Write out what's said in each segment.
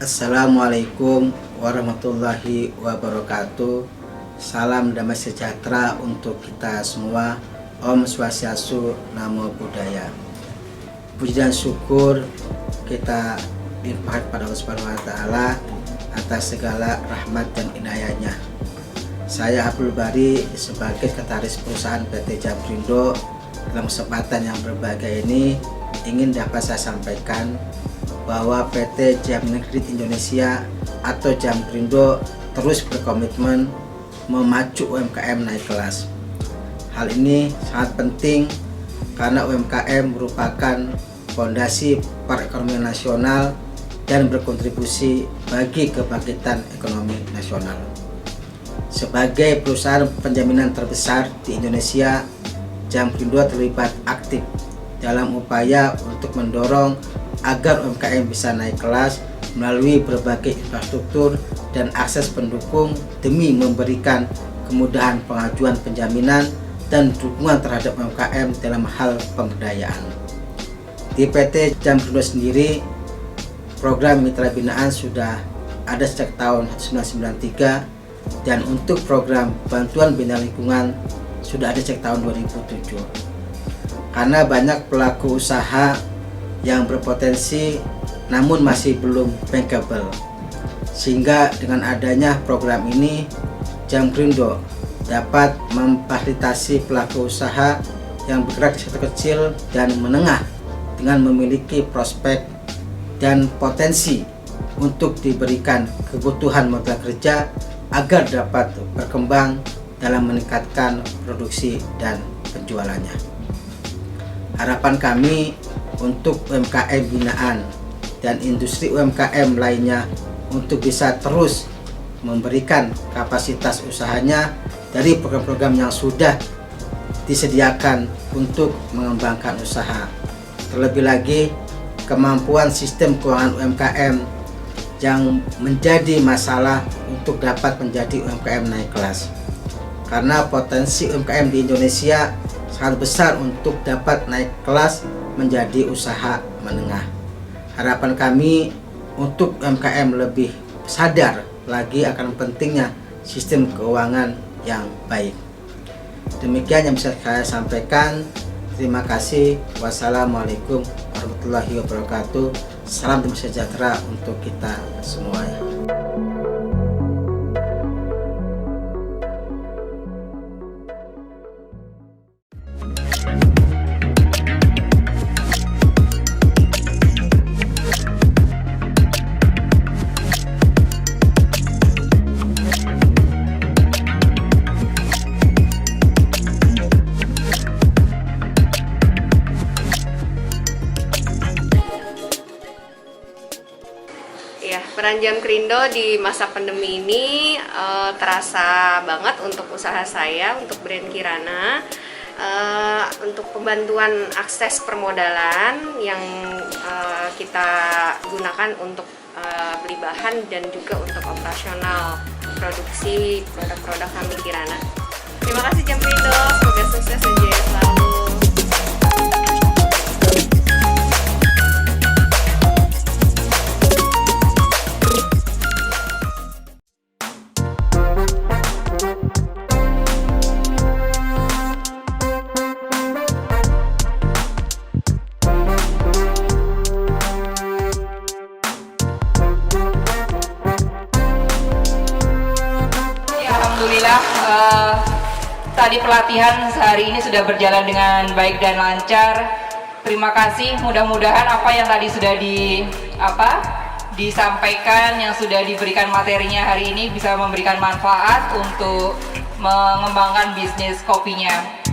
Assalamualaikum warahmatullahi wabarakatuh. Salam damai sejahtera untuk kita semua. Om Swastiastu, Namo Buddhaya. Puji dan syukur kita limpahkan pada Allah Subhanahu wa taala atas segala rahmat dan inayahnya. Saya Abdul Bari sebagai sekretaris perusahaan PT Jamprindo. Dalam kesempatan yang berbahagia ini ingin dapat saya sampaikan bahwa PT Jaminan Kredit Indonesia atau Jamprindo terus berkomitmen memacu UMKM naik kelas. Hal ini sangat penting karena UMKM merupakan fondasi perekonomian nasional dan berkontribusi bagi kebangkitan ekonomi nasional. Sebagai perusahaan penjaminan terbesar di Indonesia, Jamprindo terlibat aktif dalam upaya untuk mendorong agar UMKM bisa naik kelas melalui berbagai infrastruktur dan akses pendukung demi memberikan kemudahan pengajuan penjaminan dan dukungan terhadap UMKM dalam hal pemberdayaan. Di PT Jamprindo sendiri, program mitra binaan sudah ada sejak tahun 1993 dan untuk program bantuan bina lingkungan sudah ada sejak tahun 2007. Karena banyak pelaku usaha yang berpotensi namun masih belum bankable, sehingga dengan adanya program ini Jamprindo dapat memfasilitasi pelaku usaha yang bergerak di sektor kecil dan menengah dengan memiliki prospek dan potensi untuk diberikan kebutuhan modal kerja agar dapat berkembang dalam meningkatkan produksi dan penjualannya. Harapan kami untuk UMKM binaan dan industri UMKM lainnya untuk bisa terus memberikan kapasitas usahanya dari program-program yang sudah disediakan untuk mengembangkan usaha. Terlebih lagi, kemampuan sistem keuangan UMKM yang menjadi masalah untuk dapat menjadi UMKM naik kelas. Karena potensi UMKM di Indonesia sangat besar untuk dapat naik kelas menjadi usaha menengah. Harapan kami untuk UMKM lebih sadar lagi akan pentingnya sistem keuangan yang baik. Demikian yang bisa saya sampaikan. Terima kasih. Wassalamualaikum warahmatullahi wabarakatuh. Salam damai sejahtera untuk kita semuanya. Ya, peran Jamprindo di masa pandemi ini terasa banget untuk usaha saya, untuk brand Kirana, untuk pembantuan akses permodalan yang kita gunakan untuk beli bahan dan juga untuk operasional produksi produk-produk kami Kirana. Terima kasih Jamprindo, semoga sukses dan jaya selalu. Alhamdulillah tadi pelatihan sehari ini sudah berjalan dengan baik dan lancar. Terima kasih. Mudah-mudahan apa yang tadi sudah disampaikan, yang sudah diberikan materinya hari ini bisa memberikan manfaat untuk mengembangkan bisnis kopinya.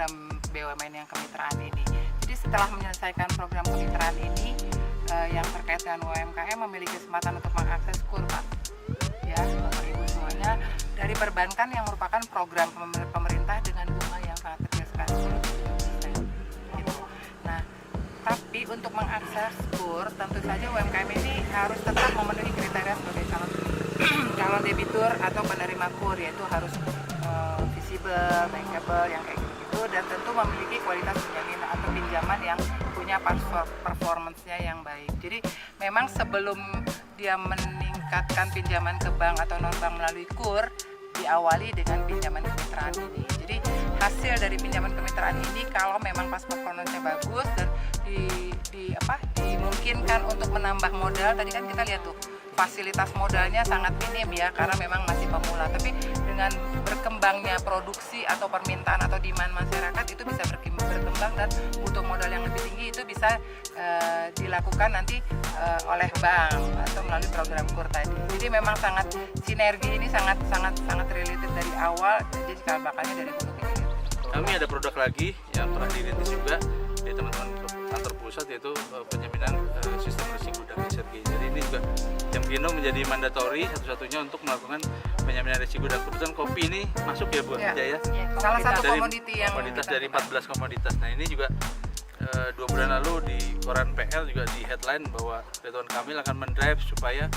program BUMN yang kemitraan ini. Jadi setelah menyelesaikan program kemitraan ini, yang terkait dengan UMKM memiliki kesempatan untuk mengakses KUR, Pak. Ya, Bapak Ibu semuanya, dari perbankan yang merupakan program pemerintah dengan bunga yang sangat kecil sekali. Gitu. Nah, tapi untuk mengakses KUR, tentu saja UMKM ini harus tetap memenuhi kriteria sebagai calon debitur atau penerima KUR, yaitu harus visible, bankable, yang kayak gitu, dan tentu memiliki kualitas penjaminan atau pinjaman yang punya performance-nya yang baik. Jadi memang sebelum dia meningkatkan pinjaman ke bank atau non bank melalui KUR, diawali dengan pinjaman kemitraan ini. Jadi hasil dari pinjaman kemitraan ini kalau memang pas performance-nya bagus dan dimungkinkan untuk menambah modal, tadi kan kita lihat tuh fasilitas modalnya sangat minim ya, karena memang masih pemula. Tapi dengan berkembangnya produksi atau permintaan atau demand masyarakat, itu bisa berkembang dan butuh modal yang lebih tinggi, itu bisa dilakukan nanti oleh bank atau melalui program KUR tadi. Jadi memang sangat sinergi ini sangat related dari awal, jadi cikal bakalnya dari hulu ke hilir. Kami ada produk lagi yang telah dirintis juga di teman-teman kantor pusat, yaitu penjaminan sistem resiko dan SRG. Jadi ini juga Jamkrindo menjadi mandatori satu-satunya untuk melakukan penjaminan risiko, dan kebetulan kopi ini masuk ya Bu Jaya. Salah satu dari komoditi yang komoditas dari 14 komoditas. Nah ini juga 2 bulan lalu di koran PL juga di headline bahwa Ridwan Kamil akan mendrive supaya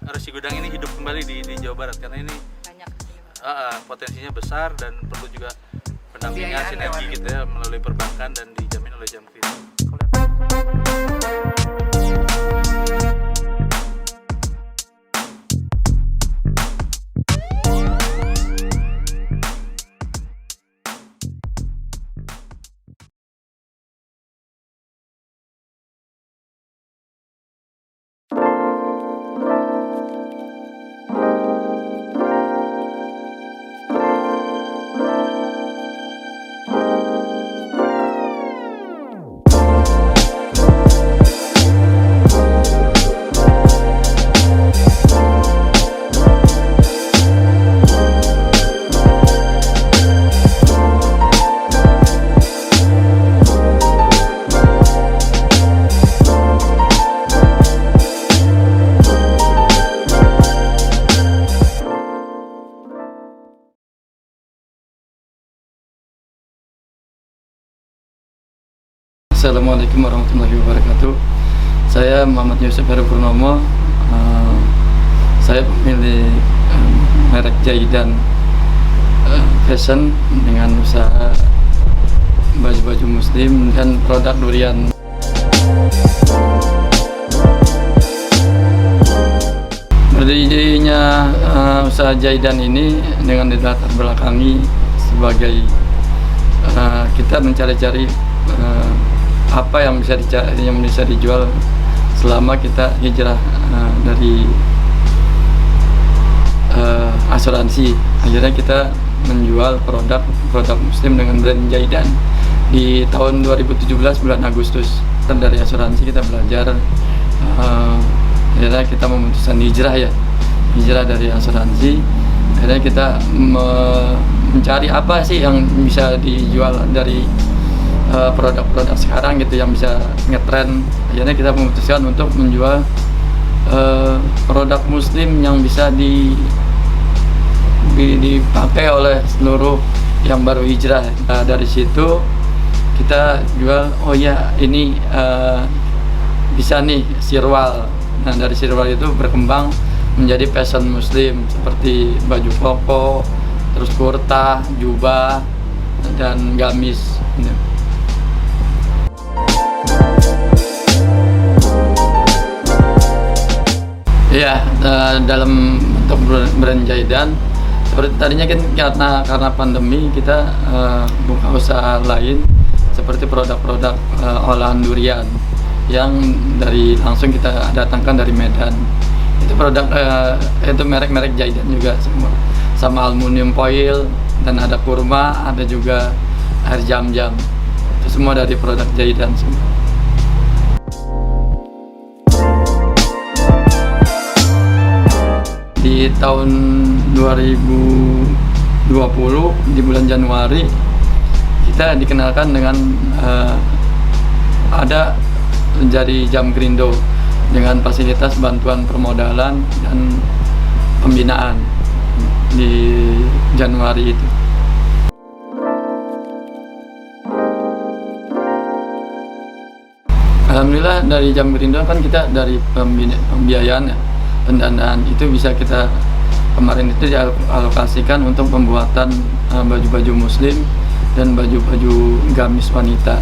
resi gudang ini hidup kembali di Jawa Barat, karena ini banyak potensinya besar dan perlu juga pendampingan sinergi gitu ya melalui perbankan dan dijamin oleh Jamkrindo. Assalamualaikum warahmatullahi wabarakatuh. Saya Muhammad Yusuf Heru Purnomo. Saya pemilik merek Jaidan Fashion dengan usaha baju-baju muslim dan produk durian. Berdirinya usaha Jaidan ini dengan dilatar belakangi sebagai kita mencari-cari apa yang bisa dijual selama kita hijrah dari asuransi. Akhirnya kita menjual produk muslim dengan brand Jaidan di tahun 2017 bulan Agustus. Dari asuransi kita belajar, akhirnya kita memutuskan hijrah dari asuransi. Akhirnya kita mencari apa sih yang bisa dijual dari produk-produk sekarang gitu yang bisa ngetrend. Akhirnya kita memutuskan untuk menjual produk muslim yang bisa dipakai oleh seluruh yang baru hijrah. Dari situ kita jual, oh ya ini bisa nih sirwal. Nah dari sirwal itu berkembang menjadi fashion muslim seperti baju koko, terus kurta, jubah, dan gamis. Ya, dalam bentuk brand Jaidan seperti tadinya kan karena pandemi kita buka usaha lain seperti produk-produk olahan durian yang langsung kita datangkan dari Medan. Itu produk itu merek-merek Jaidan juga semua, sama aluminium foil, dan ada kurma, ada juga air jam-jam. Itu semua dari produk Jaidan semua. Di tahun 2020 di bulan Januari kita dikenalkan dengan ada Jari Jam Krindo dengan fasilitas bantuan permodalan dan pembinaan di Januari itu. Alhamdulillah dari Jam Krindo kan kita dari pembiayaan ya, pendanaan itu bisa kita kemarin itu dialokasikan untuk pembuatan baju-baju muslim dan baju-baju gamis wanita.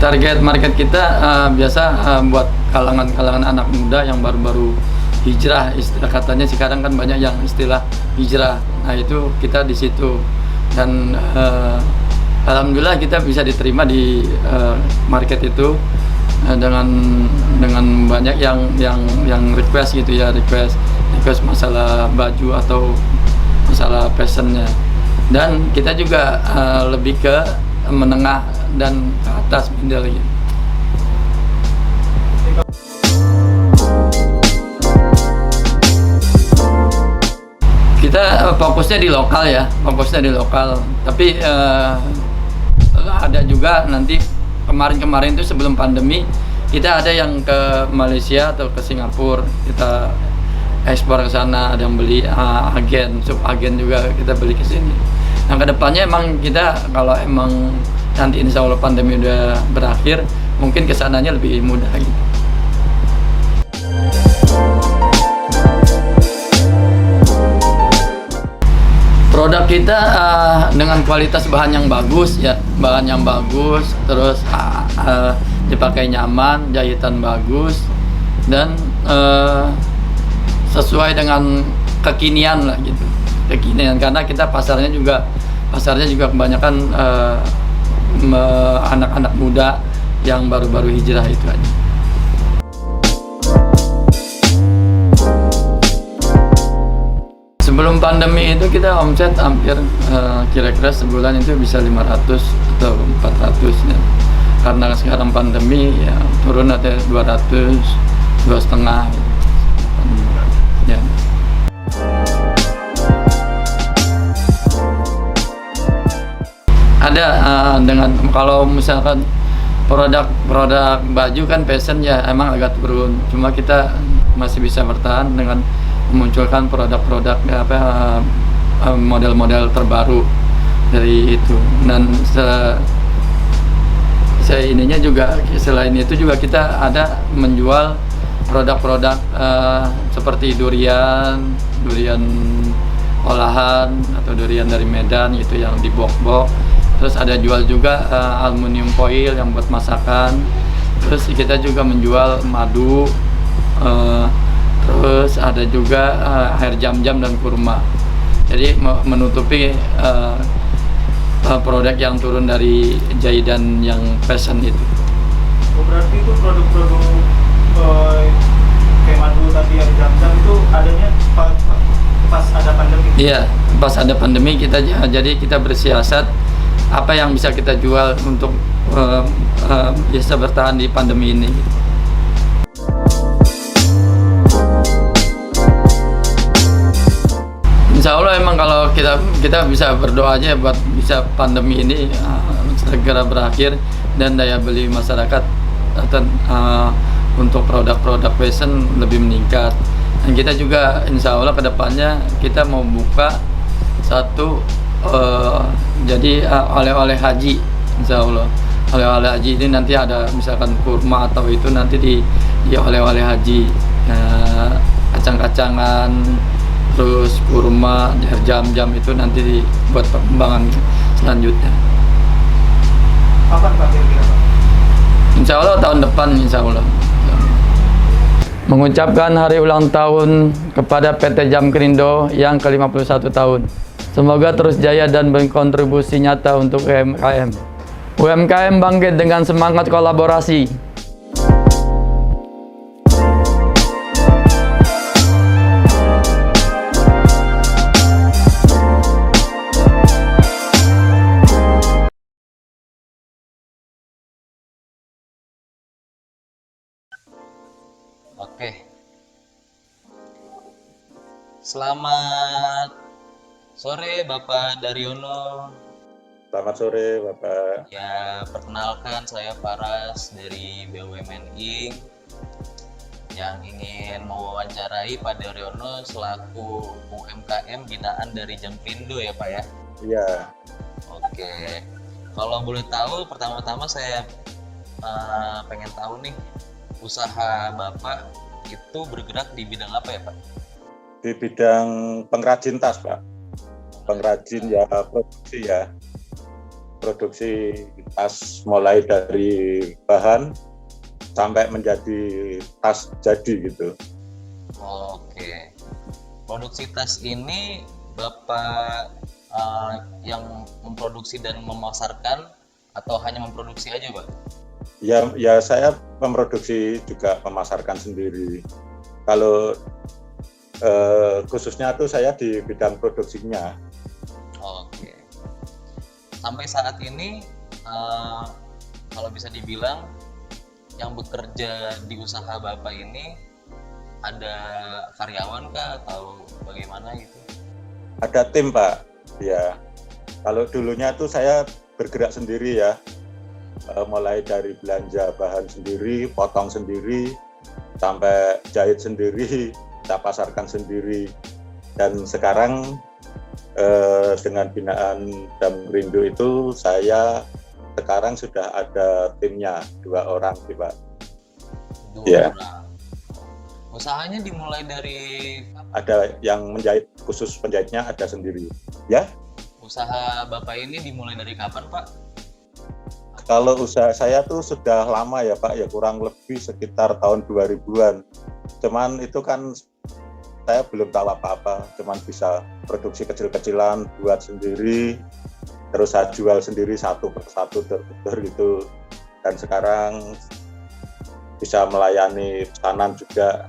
Target market kita biasa buat kalangan anak muda yang baru-baru hijrah, istilah katanya sekarang kan banyak yang istilah hijrah. Nah itu kita di situ dan alhamdulillah kita bisa diterima di market itu dengan banyak yang request gitu ya, request masalah baju atau masalah fashionnya, dan kita juga lebih ke menengah dan ke atas middle gitu. Kita fokusnya di lokal, tapi ada juga nanti kemarin itu sebelum pandemi kita ada yang ke Malaysia atau ke Singapura, kita ekspor ke sana, ada yang beli agen, subagen juga kita beli ke sini. Nah kedepannya emang kita kalau emang nanti insya Allah pandemi udah berakhir, mungkin kesananya lebih mudah gitu. Produk kita dengan kualitas bahan yang bagus ya, terus dipakai nyaman, jahitan bagus, dan sesuai dengan kekinian lah gitu, karena kita pasarnya juga kebanyakan anak-anak muda yang baru-baru hijrah itu aja. Sebelum pandemi itu kita omset hampir kira-kira sebulan itu bisa 500 atau 400 ya. Karena sekarang pandemi ya turun ada 200, 2,5 ya. Ada dengan kalau misalkan produk baju kan fashion ya emang agak turun, cuma kita masih bisa bertahan dengan memunculkan produk-produk model-model terbaru dari itu. Dan ininya juga selain itu juga kita ada menjual produk-produk seperti durian olahan atau durian dari Medan itu yang di box-box. Terus ada jual juga aluminium foil yang buat masakan. Terus kita juga menjual madu. Terus ada juga air jam-jam dan kurma. Jadi menutupi produk yang turun dari Jaidan yang fashion itu. Oh, berarti itu produk-produk kayak madu tadi, air jam-jam itu adanya pas ada pandemi? Iya, pas ada pandemi jadi kita bersiasat apa yang bisa kita jual untuk bisa bertahan di pandemi ini. Insya Allah emang kalau kita bisa berdoa aja buat bisa pandemi ini segera berakhir dan daya beli masyarakat untuk produk-produk fashion lebih meningkat. Dan kita juga insya Allah kedepannya kita mau buka satu jadi oleh-oleh haji, insya Allah oleh-oleh haji ini nanti ada misalkan kurma atau itu nanti di oleh-oleh haji, kacang-kacangan, terus kurma, jam-jam itu nanti dibuat perkembangan selanjutnya. Kapan Pak kira-kira Pak? Insya Allah tahun depan, insya Allah. Mengucapkan hari ulang tahun kepada PT Jam Krindo yang ke-51 tahun. Semoga terus jaya dan berkontribusi nyata untuk UMKM. UMKM bangkit dengan semangat kolaborasi. Oke. Selamat sore Bapak Daryono. Selamat sore Bapak. Ya, perkenalkan saya Faras dari BUMN Inc. yang ingin mewawancarai Pak Daryono selaku UMKM binaan dari Jampindo ya Pak ya? Iya. Oke, kalau boleh tahu pertama-tama saya pengen tahu nih, usaha Bapak itu bergerak di bidang apa ya Pak? Di bidang pengrajin tas Pak. Pengrajin ya, produksi ya. Produksi tas mulai dari bahan sampai menjadi tas jadi gitu. Oke, produksi tas ini Bapak yang memproduksi dan memasarkan atau hanya memproduksi aja Pak? Ya saya memproduksi juga memasarkan sendiri. Kalau khususnya tuh saya di bidang produksinya. Oke. Sampai saat ini kalau bisa dibilang yang bekerja di usaha Bapak ini ada karyawan kah atau bagaimana gitu? Ada tim Pak. Ya. Kalau dulunya tuh saya bergerak sendiri ya. Mulai dari belanja bahan sendiri, potong sendiri, sampai jahit sendiri, kita pasarkan sendiri. Dan sekarang dengan binaan Jampindo itu saya sekarang sudah ada timnya 2 orang sih Pak. 2 Ya. orang. Usahanya dimulai dari Ada yang menjahit, khusus penjahitnya ada sendiri. Ya. usaha Bapak ini dimulai dari kapan Pak? Kalau usaha saya tuh sudah lama ya Pak, ya kurang lebih sekitar tahun 2000-an. Cuman itu kan saya belum tahu apa-apa, cuman bisa produksi kecil-kecilan, buat sendiri, terus saya jual sendiri satu persatu gitu. Dan sekarang bisa melayani pesanan juga.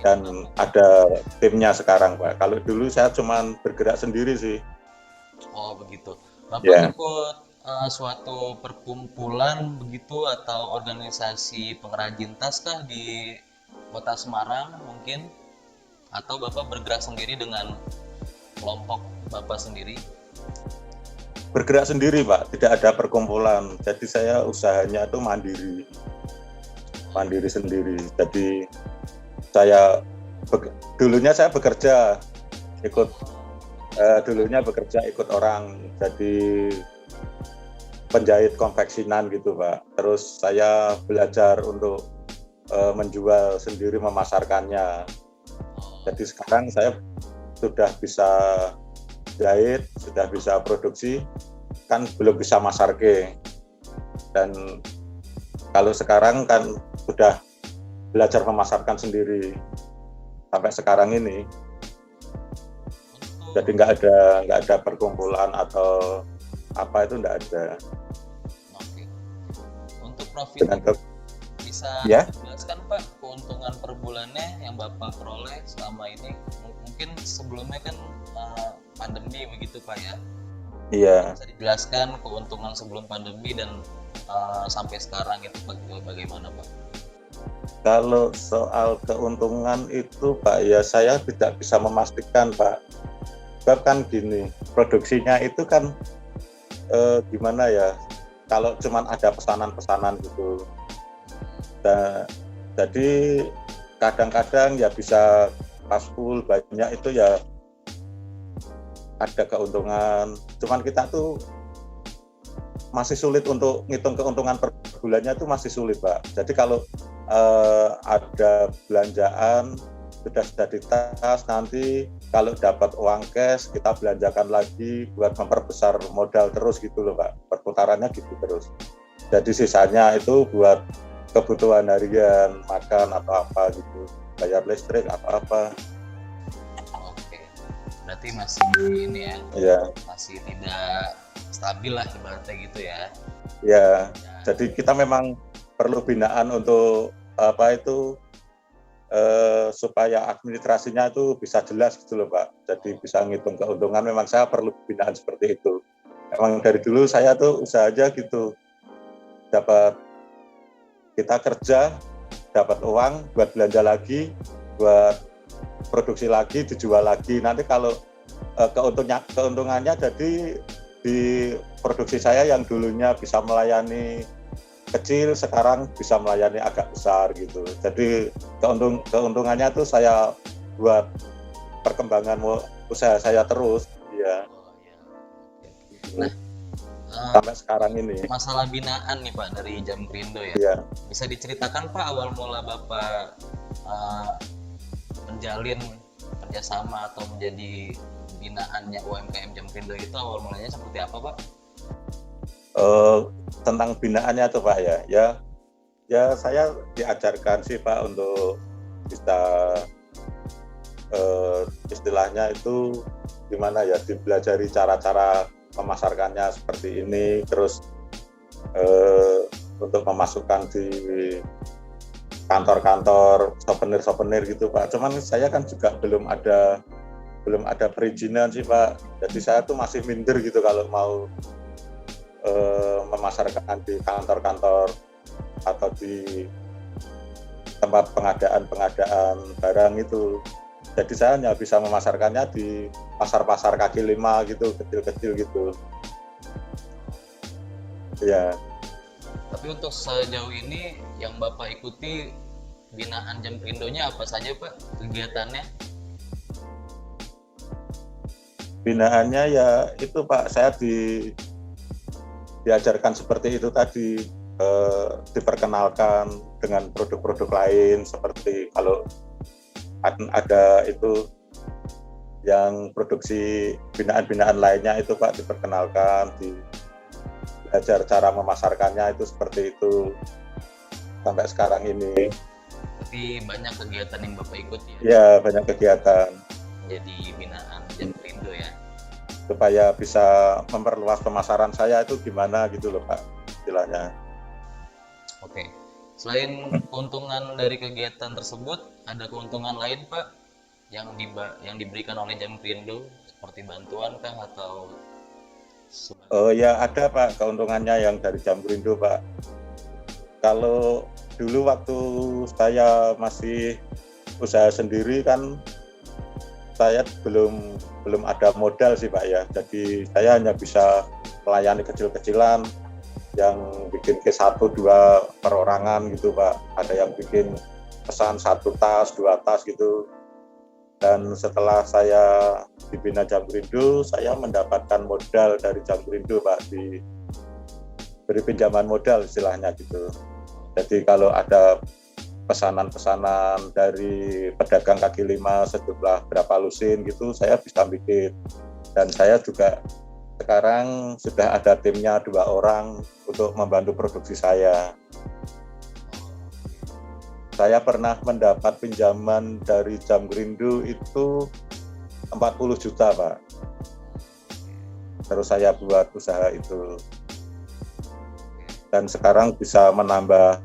Dan ada timnya sekarang Pak. Kalau dulu saya cuman bergerak sendiri sih. Oh begitu. Bapak Ya. ikut suatu perkumpulan begitu atau organisasi pengrajin tas kah di Kota Semarang mungkin? Atau Bapak bergerak sendiri dengan kelompok Bapak sendiri? Bergerak sendiri Pak, tidak ada perkumpulan. Jadi saya usahanya itu mandiri sendiri. Jadi saya dulunya saya bekerja ikut orang, jadi penjahit konveksinan gitu Pak. Terus saya belajar untuk menjual sendiri, memasarkannya. Jadi sekarang saya sudah bisa jahit, sudah bisa produksi, kan belum bisa masarke. Dan kalau sekarang kan sudah belajar memasarkan sendiri sampai sekarang ini. Jadi nggak ada perkumpulan atau apa, itu nggak ada. Oke. Untuk profit bisa Ya. jelaskan Pak keuntungan per bulannya yang Bapak peroleh selama ini? Mungkin sebelumnya kan pandemi begitu Pak ya? Iya. Bisa dijelaskan keuntungan sebelum pandemi dan sampai sekarang itu bagaimana Pak? Kalau soal keuntungan itu Pak, ya saya tidak bisa memastikan Pak. Sebab kan gini, produksinya itu kan gimana ya, kalau cuman ada pesanan-pesanan gitu. Jadi kadang-kadang ya bisa pas full banyak itu ya ada keuntungan. Cuman kita tuh masih sulit untuk ngitung keuntungan per bulannya, itu masih sulit Pak. Jadi kalau ada belanjaan sudah di tas, nanti kalau dapat uang cash kita belanjakan lagi buat memperbesar modal terus gitu loh Pak. Perputarannya gitu terus. Jadi sisanya itu buat kebutuhan harian, makan atau apa gitu, bayar listrik atau apa. Oke, berarti masih ini ya? Iya. Masih tidak stabil lah ibaratnya gitu ya? Ya, jadi kita memang perlu binaan untuk apa itu supaya administrasinya itu bisa jelas gitu loh Pak. Jadi bisa ngitung keuntungan, memang saya perlu binaan seperti itu. Memang dari dulu saya tuh usaha aja gitu, dapat kita kerja, dapat uang buat belanja lagi, buat produksi lagi, dijual lagi. Nanti kalau keuntungannya jadi di produksi saya yang dulunya bisa melayani kecil, sekarang bisa melayani agak besar gitu. Jadi keuntungannya tuh saya buat perkembangan usaha saya terus, ya. Nah, sampai sekarang ini. masalah binaan nih Pak dari Jamkrindo ya. Iya. Bisa diceritakan Pak awal mula Bapak menjalin kerjasama atau menjadi binaannya UMKM Jamkrindo itu awal mulanya seperti apa Pak? Tentang binaannya tuh Pak ya saya diajarkan sih Pak untuk bisa istilahnya itu gimana ya, dipelajari cara-cara memasarkannya seperti ini, terus untuk memasukkan di kantor-kantor souvenir gitu Pak. Cuman saya kan juga belum ada perizinan sih Pak. Jadi saya tuh masih minder gitu kalau mau memasarkan di kantor-kantor atau di tempat pengadaan barang itu. Jadi saya hanya bisa memasarkannya di pasar-pasar kaki lima gitu, kecil-kecil gitu. Ya. Tapi untuk sejauh ini yang Bapak ikuti binaan Jamkrindonya apa saja Pak kegiatannya? Binaannya ya itu Pak, saya diajarkan seperti itu tadi, diperkenalkan dengan produk-produk lain, seperti kalau ada itu yang produksi binaan-binaan lainnya itu Pak diperkenalkan, belajar cara memasarkannya itu seperti itu sampai sekarang ini. Tapi banyak kegiatan yang Bapak ikut ya? Ya, banyak kegiatan. Jadi binaan Jamkrindo ya? Supaya bisa memperluas pemasaran saya itu gimana gitu loh Pak, istilahnya. Oke. Selain keuntungan dari kegiatan tersebut, ada keuntungan lain Pak yang diberikan oleh Jamkrindo seperti bantuan kah atau? Oh ya, ada Pak keuntungannya yang dari Jamkrindo Pak. Kalau dulu waktu saya masih usaha sendiri kan saya belum ada modal sih Pak ya. Jadi saya hanya bisa melayani kecil-kecilan, yang bikin ke 1-2 perorangan gitu Pak. Ada yang bikin pesan 1 tas, 2 tas gitu. Dan setelah saya dibina Jamkrindo, saya mendapatkan modal dari Jamkrindo Pak, beri pinjaman modal istilahnya gitu. Jadi kalau ada pesanan-pesanan dari pedagang kaki lima sejumlah berapa lusin gitu, saya bisa bikin. Dan saya juga sekarang sudah ada timnya 2 orang untuk membantu produksi saya. Saya pernah mendapat pinjaman dari Jamkrindo itu 40 juta Pak. Terus saya buat usaha itu. Dan sekarang bisa menambah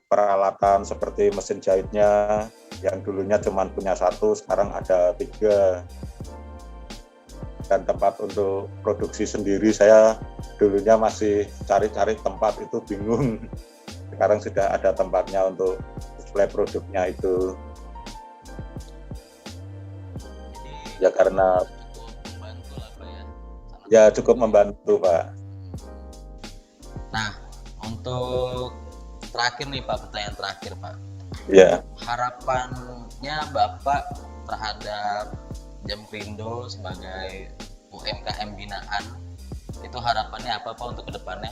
peralatan seperti mesin jahitnya, yang dulunya cuma punya 1, sekarang ada 3. Dan tempat untuk produksi sendiri, saya dulunya masih cari-cari tempat itu bingung. Sekarang sudah ada tempatnya untuk display produknya itu. Ya karena cukup membantu lah Pak ya. Ya cukup membantu Pak. Nah, untuk terakhir nih Pak, pertanyaan terakhir Pak. Ya. Harapannya Bapak terhadap Jamkrindo sebagai UMKM binaan, itu harapannya apa Pak untuk kedepannya?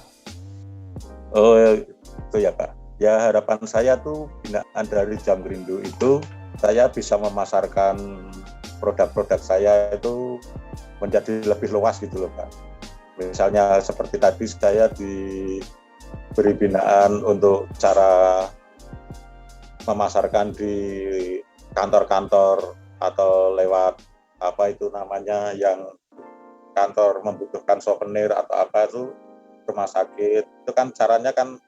Oh itu ya Pak. Ya harapan saya tuh binaan dari Jamkrindo itu saya bisa memasarkan produk-produk saya itu menjadi lebih luas gitu loh Pak. Misalnya seperti tadi saya diberi binaan untuk cara memasarkan di kantor-kantor atau lewat yang kantor membutuhkan souvenir atau apa itu, rumah sakit itu kan caranya kan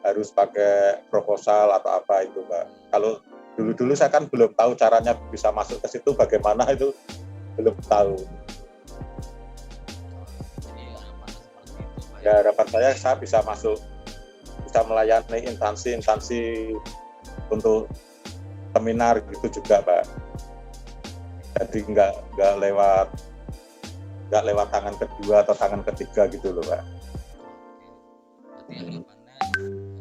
harus pakai proposal atau apa itu Pak. Kalau dulu saya kan belum tahu caranya bisa masuk ke situ bagaimana, itu belum tahu. Ya harapan saya bisa masuk, bisa melayani instansi untuk seminar gitu juga Pak. Jadi nggak lewat tangan kedua atau tangan ketiga gitu loh Pak. Berarti harapannya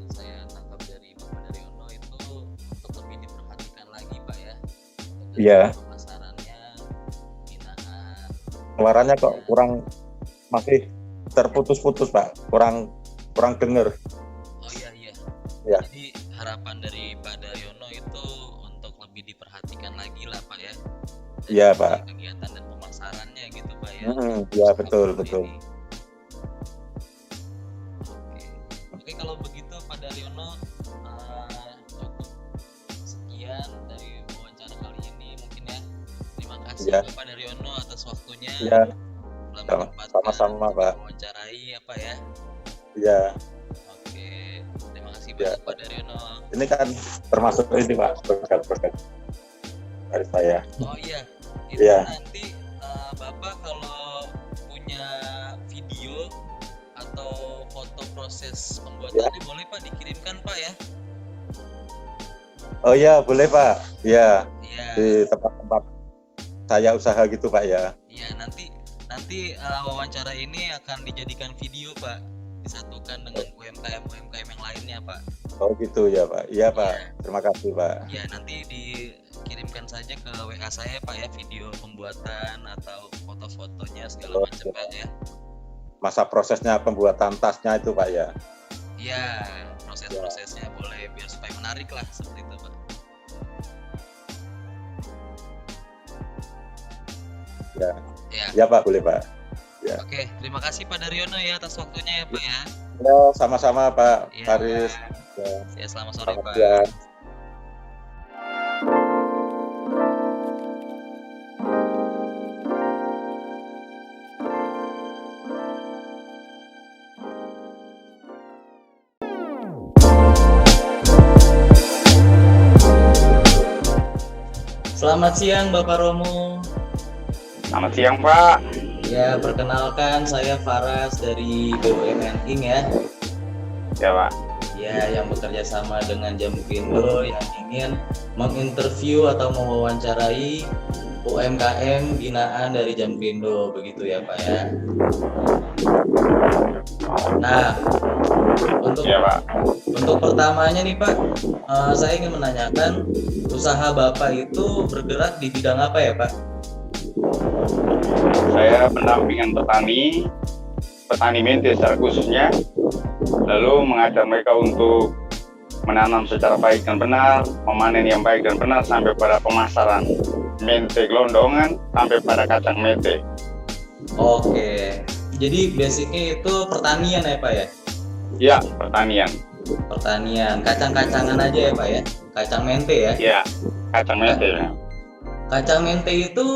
saya tangkap dari Bapak Daryono itu untuk lebih diperhatikan lagi Pak ya. Untuk Iya. pemasarannya, pembinaan. Suaranya kok masih terputus-putus Pak, kurang denger. Oh iya. Ya. Jadi harapan dari Pak Daryono itu untuk lebih diperhatikan lagi lah Pak ya. Dari Iya Pak. kegiatan dan pemasarannya gitu Pak ya. Iya betul. Oke, kalau begitu Pak Daryono cukup sekian dari wawancara kali ini mungkin ya. Terima kasih Ya. Pak Daryono atas waktunya. Iya. Telah menyempatkan Sama-sama Pak. wawancarai ya Pak ya. Iya. Oke, terima kasih Ya. banyak Pak Daryono. Ini kan termasuk ini Pak, berkat dari saya. Oh iya, itu Iya. nanti Bapak kalau punya video atau foto proses pembuatannya boleh Pak dikirimkan Pak ya. Oh iya, boleh Pak. Iya, Iya. di tempat-tempat saya usaha gitu Pak ya. Iya, nanti wawancara ini akan dijadikan video Pak, disatukan dengan UMKM yang lainnya Pak. Oh gitu ya Pak. Iya Pak. Terima kasih Pak. Ya, nanti dikirimkan saja ke WA saya Pak ya, video pembuatan atau foto-fotonya segala Oh, macam Pak ya. Masa prosesnya pembuatan tasnya itu Pak ya. Iya, proses-prosesnya boleh biar supaya menarik lah seperti itu Pak. Ya. Ya. Ya Pak, boleh Pak. Ya. Oke, terima kasih Pak Daryono ya atas waktunya ya Pak ya. Ya, sama-sama Pak Iya. Faris. Ya. Ya, selamat sore Selamat Pak. siang. Selamat siang Bapak Romo. Selamat siang Pak. Ya, perkenalkan saya Faras dari BUMN Inc ya. Ya Pak. Ya, yang bekerja sama dengan Jampindo yang ingin menginterview atau mewawancarai UMKM binaan dari Jampindo, begitu ya Pak ya. Nah, untuk pertamanya nih Pak, saya ingin menanyakan usaha Bapak itu bergerak di bidang apa ya Pak? Saya pendampingan petani mente secara khususnya, lalu mengajar mereka untuk menanam secara baik dan benar, memanen yang baik dan benar sampai pada pemasaran mente gelondongan sampai pada kacang mente. Oke, jadi basicnya itu pertanian ya Pak ya? Ya, pertanian. Pertanian, kacang-kacangan aja ya Pak ya? Kacang mente ya? Ya, kacang mente ya. Kacang mente itu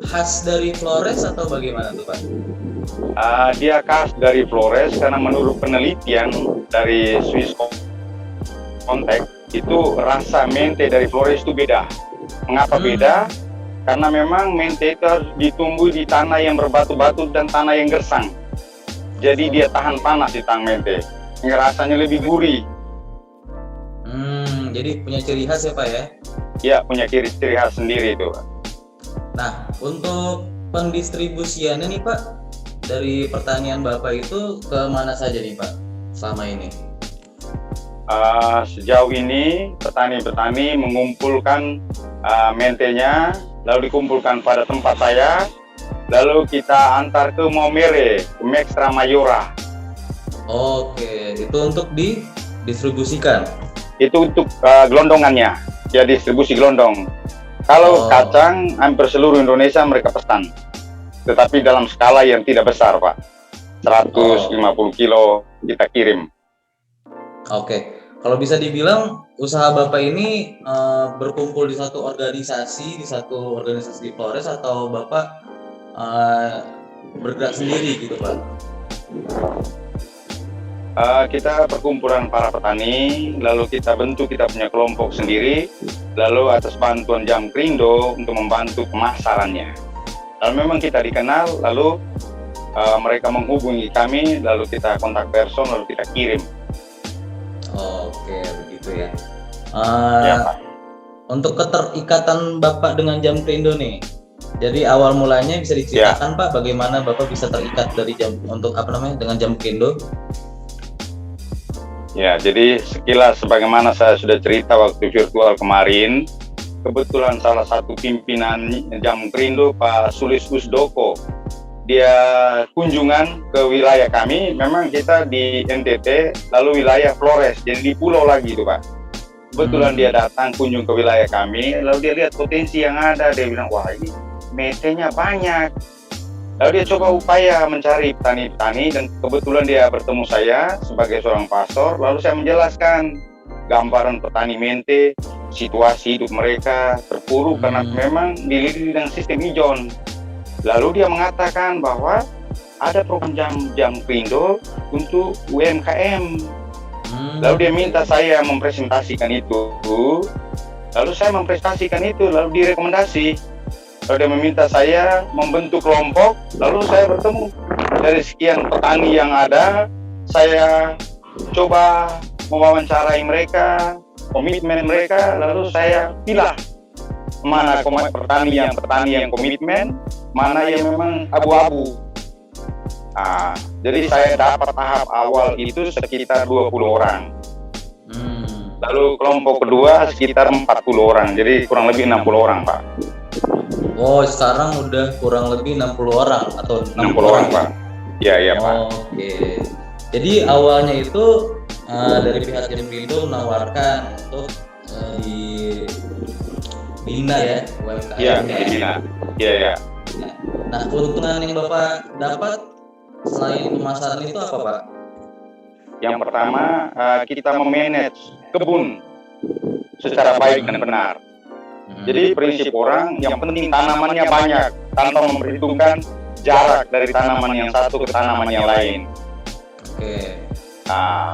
khas dari Flores atau bagaimana tuh Pak? Dia khas dari Flores karena menurut penelitian dari Swiss Contact itu rasa mente dari Flores itu beda. Mengapa beda? Karena memang mente itu harus ditumbuh di tanah yang berbatu-batu dan tanah yang gersang. Jadi dia tahan panas di tanah mente. Rasanya lebih gurih. Jadi punya ciri khas ya Pak ya? Ya, punya ciri khas sendiri itu. Nah, untuk pendistribusiannya nih Pak, dari pertanian Bapak itu ke mana saja nih Pak selama ini? Sejauh ini petani-petani mengumpulkan mentenya, lalu dikumpulkan pada tempat saya, lalu kita antar ke Maumere, ke Mextra Mayora. Oke, itu untuk didistribusikan? Itu untuk gelondongannya, ya distribusi gelondong. Kalau kacang, hampir seluruh Indonesia mereka pesan, tetapi dalam skala yang tidak besar Pak, 150 kilo kita kirim. Oke, kalau bisa dibilang usaha Bapak ini berkumpul di satu organisasi di Flores atau Bapak bergerak sendiri gitu Pak? Kita perkumpulan para petani, lalu kita punya kelompok sendiri, lalu atas bantuan Jampindo untuk membantu pemasarannya. Lalu memang kita dikenal, lalu mereka menghubungi kami, lalu kita kontak person, lalu kita kirim. Oke, begitu ya. Eh, untuk keterikatan Bapak dengan Jamkrindo nih, jadi awal mulanya bisa diceritakan Pak, bagaimana Bapak bisa terikat dari dengan Jamkrindo? Ya, jadi sekilas sebagaimana saya sudah cerita waktu virtual kemarin, kebetulan salah satu pimpinan Jamkrindo, Pak Sulis Usdoko, dia kunjungan ke wilayah kami. Memang kita di NTT, lalu wilayah Flores, jadi di pulau lagi itu Pak. Kebetulan dia datang kunjung ke wilayah kami, lalu dia lihat potensi yang ada, dia bilang, wah ini metenya banyak. Lalu dia coba upaya mencari petani-petani, dan kebetulan dia bertemu saya sebagai seorang pastor. Lalu saya menjelaskan gambaran petani mente, situasi hidup mereka terpuruk karena memang dililit dengan sistem ijon. Lalu dia mengatakan bahwa ada program Jamkrindo untuk UMKM. Lalu dia minta saya mempresentasikan itu. Lalu saya mempresentasikan itu, lalu direkomendasi. Lalu dia meminta saya membentuk kelompok, lalu saya bertemu dari sekian petani yang ada, saya coba mewawancarai mereka, komitmen mereka, lalu saya pilih mana petani yang komitmen, mana yang memang abu-abu. Jadi saya dapat tahap awal itu sekitar 20 orang. Lalu kelompok kedua sekitar 40 orang, jadi kurang lebih 60 orang Pak. Oh, sekarang udah kurang lebih 60 orang atau 60 orang Pak. Iya Pak. Oke. Jadi awalnya itu dari pihak Jamkrindo menawarkan untuk dibina ya UMKM. Iya, dibina. Iya. Nah, keuntungan yang Bapak dapat selain pemasaran itu apa Pak? Yang pertama, kita memanage kebun secara baik dan benar. Jadi prinsip orang yang penting tanamannya banyak tanpa memperhitungkan jarak dari tanaman yang satu ke tanaman yang lain. Oke.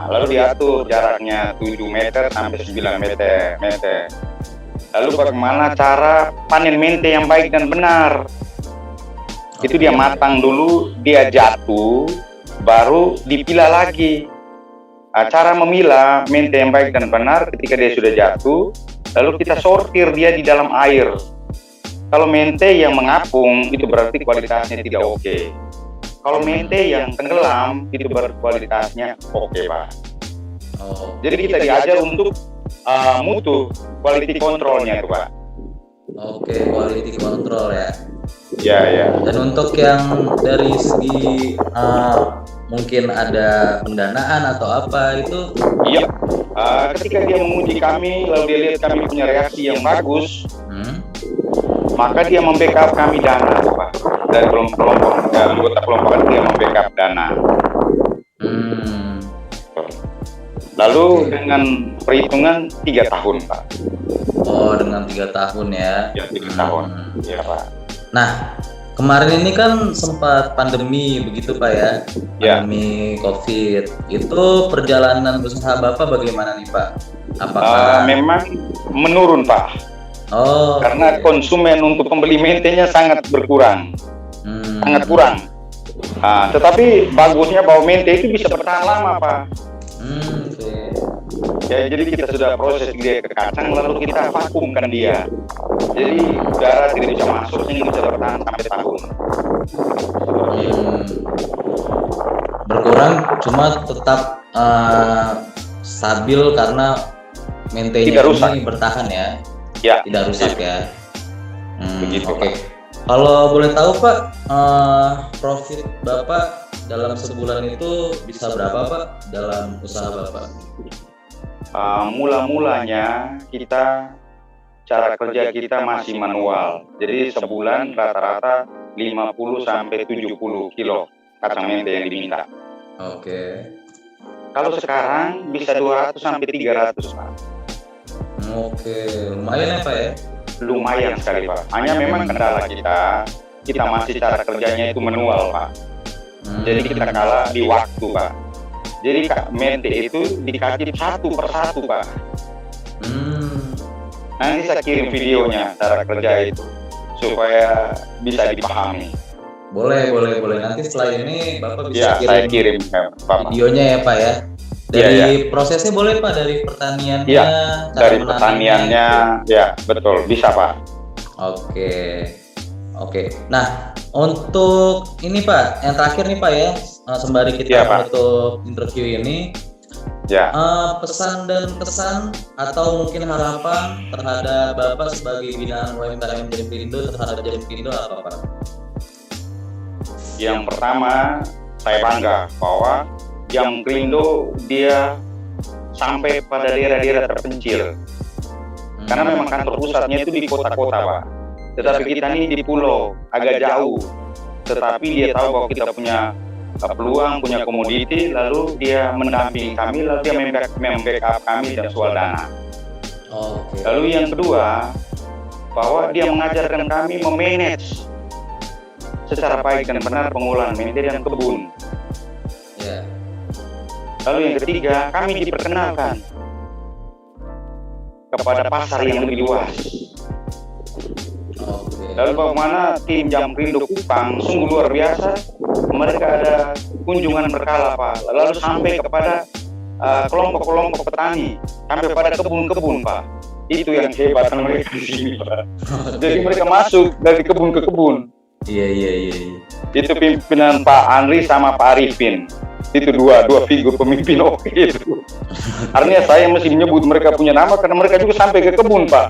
Lalu diatur jaraknya 7 meter sampai 9 meter. Lalu bagaimana cara panen mente yang baik dan benar? Itu dia matang dulu, dia jatuh, baru dipilah lagi. Cara memilah mente yang baik dan benar ketika dia sudah jatuh, lalu kita sortir dia di dalam air. Kalau mente yang mengapung itu berarti kualitasnya tidak oke. Kalau mente yang tenggelam itu berkualitasnya oke Pak. Jadi kita diajar untuk mutu quality controlnya itu Pak. Oke, quality control ya. Ya. Dan untuk yang dari segi mungkin ada pendanaan atau apa itu? Iya. Ketika dia menguji kami, lalu dia lihat kami punya reaksi yang bagus, maka dia membackup kami dana, Pak. Dari kelompok anggota kelompok dia membackup dana. Lalu dengan perhitungan 3 tahun, Pak. Oh, dengan 3 tahun ya? Ya, 3 tahun. Ya, Pak. Nah, kemarin ini kan sempat pandemi begitu Pak ya? Pandemi COVID. Itu perjalanan usaha Bapak bagaimana nih Pak? Apakah memang menurun Pak? Karena konsumen untuk pembeli mentenya sangat berkurang. Sangat kurang. Tetapi bagusnya bahwa mente itu bisa bertahan lama Pak. Ya, jadi kita sudah proses dia ke kacang, lalu kita vakumkan dia. Jadi udara tidak bisa masuk, ini bisa bertahan sampai tahun. Berkurang, cuma tetap stabil karena mentenya ini bertahan ya? Ya. Tidak rusak ya? Begitu. Oke. Kalau boleh tahu Pak, profit Bapak dalam sebulan itu bisa berapa Pak dalam usaha Bapak? Mula-mulanya kita cara kerja kita masih manual. Jadi sebulan rata-rata 50 sampai 70 kilo kacang mente yang diminta. Oke. Kalau sekarang bisa 200 sampai 300 Pak. Oke, lumayan ya Pak ya? Lumayan sekali Pak. Hanya memang kendala kita masih cara kerjanya itu manual Pak. Jadi kita kalah di waktu Pak. Jadi mente itu dikatip satu persatu Pak. Nanti saya kirim videonya cara kerja itu supaya bisa dipahami. Boleh. Nanti setelah ini Bapak bisa saya kirim Pak. Videonya ya Pak ya. Dari prosesnya boleh Pak, dari pertaniannya, Iya, cara dari menanamnya. pertaniannya, ya betul, bisa Pak. Oke. Nah, untuk ini Pak, yang terakhir nih Pak ya, sembari kita Iya, Pak. menutup interview ini, Ya, pesan dan kesan atau mungkin harapan terhadap Bapak sebagai binaan UMKM Jampindo terhadap Jampindo apa Pak? yang pertama saya bangga bahwa Jampindo dia sampai pada daerah-daerah terpencil. Karena memang kantor pusatnya itu di kota-kota Pak. Tetapi kita ini di pulau, agak jauh. Tetapi dia tahu bahwa kita punya peluang, punya komoditi, lalu dia mendampingi kami, lalu dia membackup kami dan soal dana. Lalu yang kedua, bahwa dia mengajarkan kami memanage secara baik dan benar pengolahan maintenance kebun. Lalu yang ketiga, kami diperkenalkan kepada pasar yang lebih luas. Lalu bagaimana tim Jampindo Kupang sungguh luar biasa. Mereka ada kunjungan berkala Pak. Lalu sampai kepada kelompok-kelompok petani, sampai pada kebun-kebun Pak. Itu yang hebat mereka di sini Pak. Jadi mereka masuk dari kebun ke kebun. Iya. Itu pimpinan Pak Andri sama Pak Arifin. Itu dua figur pemimpin oke itu. Artinya saya mesti menyebut mereka punya nama karena mereka juga sampai ke kebun Pak.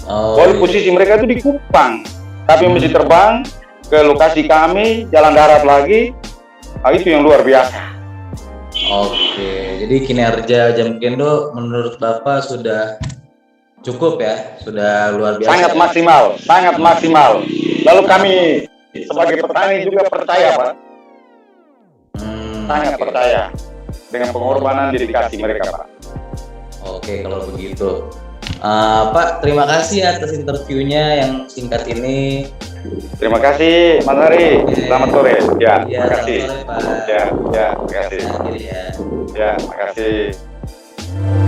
Walaupun posisi mereka itu di Kupang, tapi mesti terbang ke lokasi kami, jalan darat lagi. Itu yang luar biasa. Jadi kinerja Jampindo menurut Bapak sudah cukup ya, sudah luar biasa. Sangat maksimal. Lalu kami sebagai petani juga percaya Pak. Sangat percaya dengan pengorbanan dedikasi mereka Pak. Oke, kalau begitu. Pak, terima kasih atas interviewnya yang singkat ini. Terima kasih Mas Hari. Selamat sore. Ya, terima kasih. Selamat sore, Pak. Ya, terima kasih. Akhir ya. Ya, terima kasih.